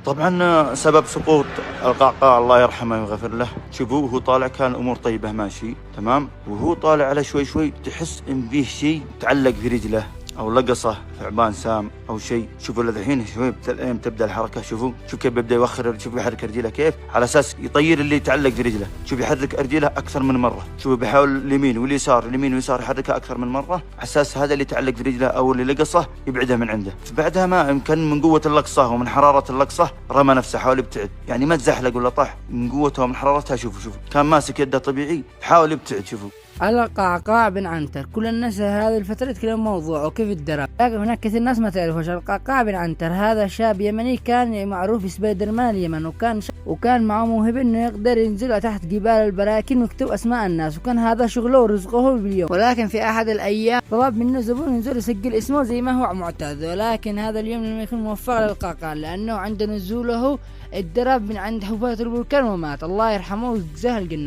طبعا سبب سقوط القعقاع الله يرحمه ويغفر له، شوفوا وهو طالع كان الامور طيبه ماشي تمام، وهو طالع على شوي شوي تحس ان فيه شيء تعلق في رجله او لقصه ثعبان سام او شيء. شوفوا الحين شوي تبدا الحركه، شوفوا شوف كيف بيبدا يوخر، شوف يحرك رجله كيف على اساس يطير اللي يتعلق في رجله. شوف يحرك رجله اكثر من مره، شوف بيحاول اليمين واليسار اليمين واليسار يحركها اكثر من مره على اساس هذا اللي يتعلق في رجله او اللي لقصه يبعدها من عنده. فبعدها ما يمكن من قوه اللقصه ومن حراره اللقصه رمى نفسه، حاول يبتعد، يعني ما تزحلق ولا طاح، من قوتها ومن حرارتها. شوفوا كان ماسك يده طبيعي، حاول يبتعد. شوفوا القعقاع بن عنتر، كل الناس هذه الفترة يتكلم موضوع وكيف الدرب، لكن هناك كثير ناس ما تعرفوش. القعقاع بن عنتر هذا شاب يمني كان معروف سبايدر مان اليمن، وكان معه موهبة انه يقدر ينزل تحت جبال البراكين ويكتب اسماء الناس، وكان هذا شغله ورزقه باليوم. ولكن في احد الايام طلب منه زبون ينزل يسجل اسمه زي ما هو معتاد، ولكن هذا اليوم لم يكن موفق للقعقاع لانه عند نزوله الدرب من عند حفرة البركان ومات، الله يرحمه ويجزاه الجنة.